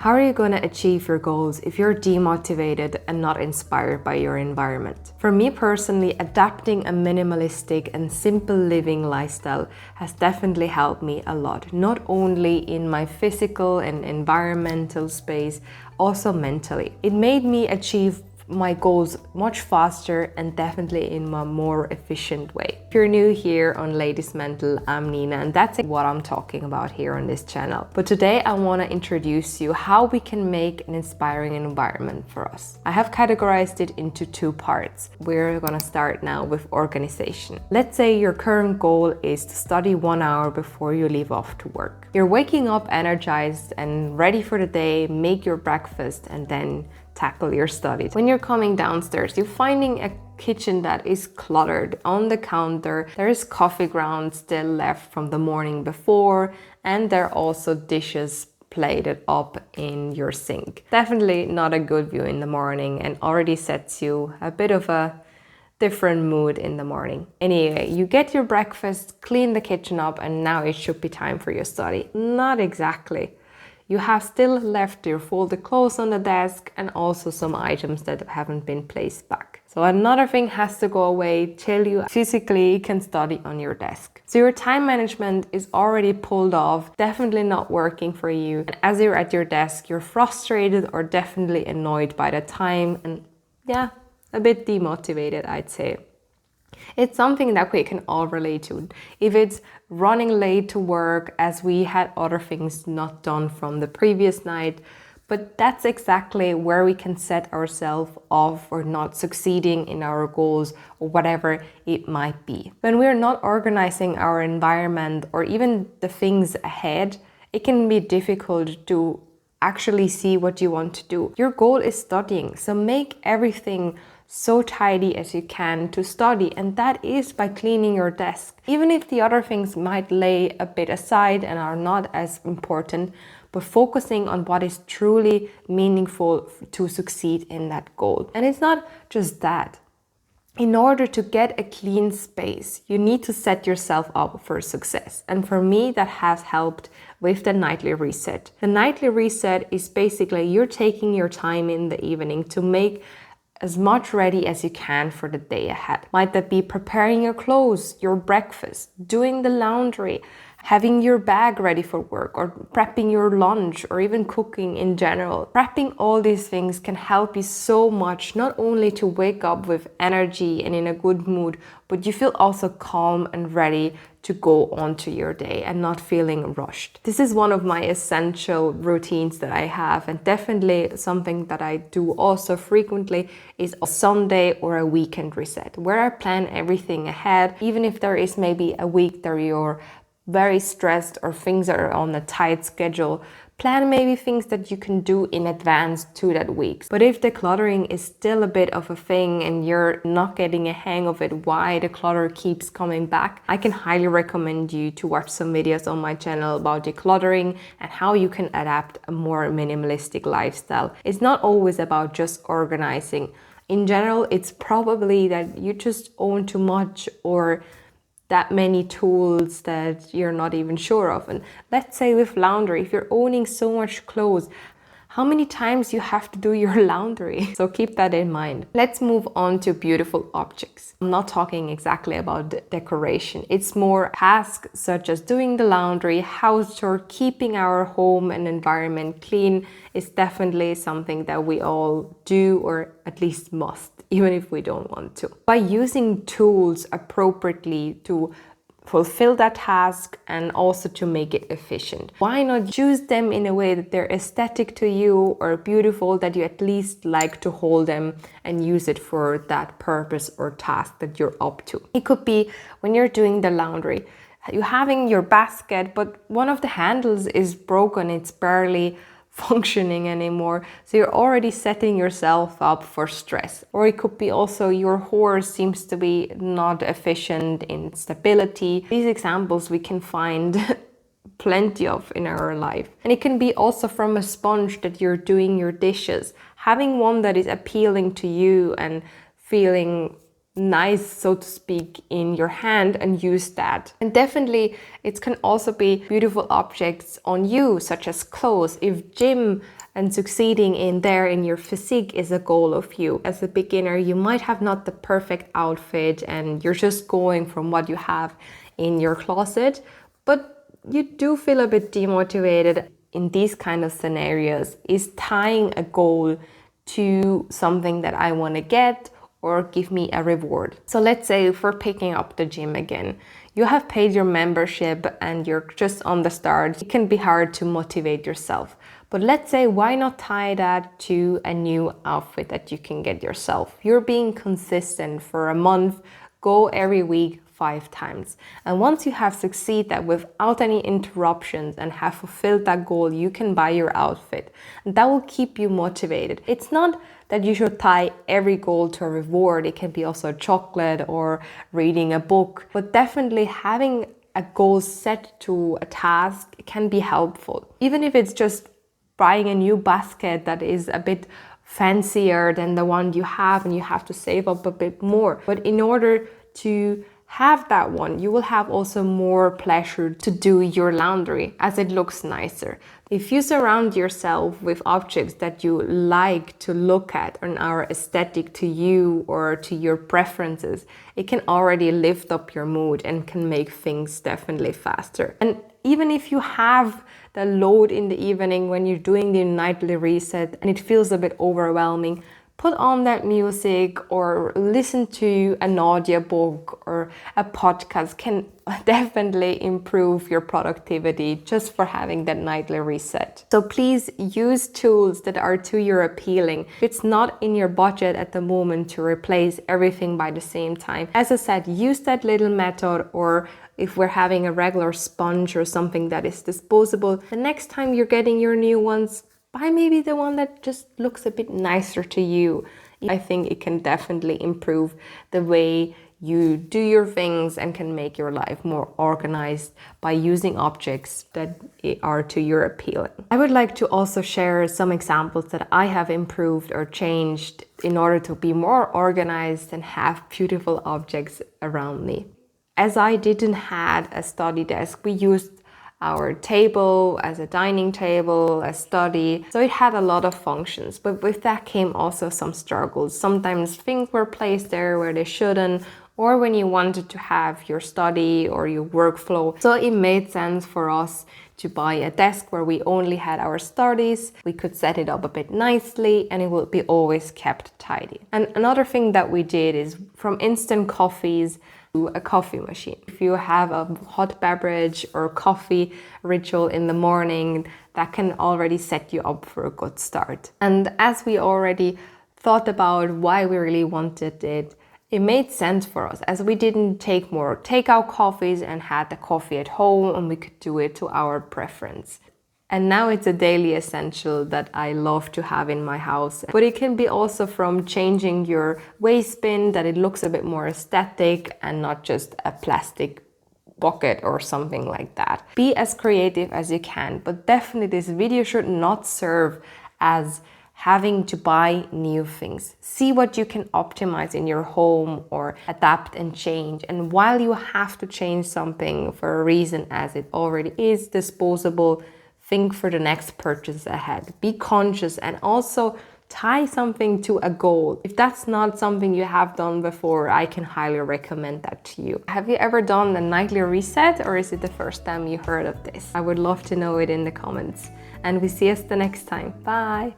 How are you going to achieve your goals if you're demotivated and not inspired by your environment? For me personally, adapting a minimalistic and simple living lifestyle has definitely helped me a lot, not only in my physical and environmental space, also mentally. It made me achieve my goals much faster and definitely in a more efficient way. If you're new here on Ladies Mental, I'm Nina, and that's what I'm talking about here on this channel. But today I want to introduce you how we can make an inspiring environment for us. I have categorized it into two parts. We're gonna start now with organization. Let's say your current goal is to study 1 hour before you leave off to work. You're waking up energized and ready for the day, make your breakfast, and then tackle your studies. When you're coming downstairs, you're finding a kitchen that is cluttered. On the counter, there is coffee grounds still left from the morning before, and there are also dishes plated up in your sink. Definitely not a good view in the morning and already sets you a bit of a different mood in the morning. Anyway, you get your breakfast, clean the kitchen up, and now it should be time for your study. Not exactly. You have still left your folded clothes on the desk and also some items that haven't been placed back. So another thing has to go away till you physically can study on your desk. So your time management is already pulled off, definitely not working for you. And as you're at your desk, you're frustrated or definitely annoyed by the time and a bit demotivated, I'd say. It's something that we can all relate to. If it's running late to work as we had other things not done from the previous night, but that's exactly where we can set ourselves off for not succeeding in our goals or whatever it might be. When we're not organizing our environment or even the things ahead, it can be difficult to actually see what you want to do. Your goal is studying, so make everything so tidy as you can to study, and that is by cleaning your desk. Even if the other things might lay a bit aside and are not as important, but focusing on what is truly meaningful to succeed in that goal. And it's not just that. In order to get a clean space, you need to set yourself up for success. And for me, that has helped with the nightly reset. The nightly reset is basically you're taking your time in the evening to make as much ready as you can for the day ahead. Might that be preparing your clothes, your breakfast, doing the laundry, having your bag ready for work, or prepping your lunch, or even cooking in general. Prepping all these things can help you so much, not only to wake up with energy and in a good mood, but you feel also calm and ready to go on to your day and not feeling rushed. This is one of my essential routines that I have, and definitely something that I do also frequently is a Sunday or a weekend reset, where I plan everything ahead, even if there is maybe a week that you're very stressed or things are on a tight schedule. Plan maybe things that you can do in advance to that week. But if the cluttering is still a bit of a thing and you're not getting a hang of it, why the clutter keeps coming back, I can highly recommend you to watch some videos on my channel about decluttering and how you can adapt a more minimalistic lifestyle. It's not always about just organizing. In general, it's probably that you just own too much or that many tools that you're not even sure of. And let's say with laundry, if you're owning so much clothes, how many times you have to do your laundry? So keep that in mind. Let's move on to beautiful objects. I'm not talking exactly about decoration. It's more tasks such as doing the laundry, house chore, keeping our home and environment clean is definitely something that we all do or at least must, even if we don't want to. By using tools appropriately to fulfill that task and also to make it efficient. Why not choose them in a way that they're aesthetic to you or beautiful, that you at least like to hold them and use it for that purpose or task that you're up to. It could be when you're doing the laundry, you're having your basket, but one of the handles is broken, it's barely functioning anymore, so you're already setting yourself up for stress. Or it could be also your horse seems to be not efficient in stability. These examples we can find plenty of in our life. And it can be also from a sponge that you're doing your dishes, having one that is appealing to you and feeling nice, so to speak, in your hand, and use that. And definitely it can also be beautiful objects on you, such as clothes. If gym and succeeding in your physique is a goal of you. As a beginner, you might have not the perfect outfit and you're just going from what you have in your closet, but you do feel a bit demotivated. In these kind of scenarios, is tying a goal to something that I want to get or give me a reward. So let's say if we're picking up the gym again, you have paid your membership and you're just on the start. It can be hard to motivate yourself. But let's say, why not tie that to a new outfit that you can get yourself? You're being consistent for a month, go every week 5 times. And once you have succeeded that without any interruptions and have fulfilled that goal, you can buy your outfit. And that will keep you motivated. It's not that you should tie every goal to a reward. It can be also chocolate or reading a book. But definitely having a goal set to a task can be helpful. Even if it's just buying a new basket that is a bit fancier than the one you have and you have to save up a bit more. But in order to have that one, you will have also more pleasure to do your laundry as it looks nicer. If you surround yourself with objects that you like to look at and are aesthetic to you or to your preferences, it can already lift up your mood and can make things definitely faster. And even if you have the load in the evening when you're doing the nightly reset and it feels a bit overwhelming, put on that music or listen to an audiobook or a podcast can definitely improve your productivity just for having that nightly reset. So please use tools that are to your appealing. If it's not in your budget at the moment to replace everything by the same time, as I said, use that little method, or if we're having a regular sponge or something that is disposable, the next time you're getting your new ones, buy maybe the one that just looks a bit nicer to you. I think it can definitely improve the way you do your things and can make your life more organized by using objects that are to your appealing. I would like to also share some examples that I have improved or changed in order to be more organized and have beautiful objects around me. As I didn't have a study desk, we used our table as a dining table, a study. So it had a lot of functions, but with that came also some struggles. Sometimes things were placed there where they shouldn't, or when you wanted to have your study or your workflow. So it made sense for us to buy a desk where we only had our studies. We could set it up a bit nicely and it would be always kept tidy. And another thing that we did is from instant coffees to a coffee machine. If you have a hot beverage or coffee ritual in the morning, that can already set you up for a good start. And as we already thought about why we really wanted it, it made sense for us as we didn't take more takeout coffees and had the coffee at home and we could do it to our preference. And now it's a daily essential that I love to have in my house. But it can be also from changing your waste bin, that it looks a bit more aesthetic and not just a plastic bucket or something like that. Be as creative as you can, but definitely this video should not serve as having to buy new things. See what you can optimize in your home or adapt and change. And while you have to change something for a reason as it already is disposable, think for the next purchase ahead. Be conscious and also tie something to a goal. If that's not something you have done before, I can highly recommend that to you. Have you ever done a nightly reset, or is it the first time you heard of this? I would love to know it in the comments. And we see us the next time. Bye!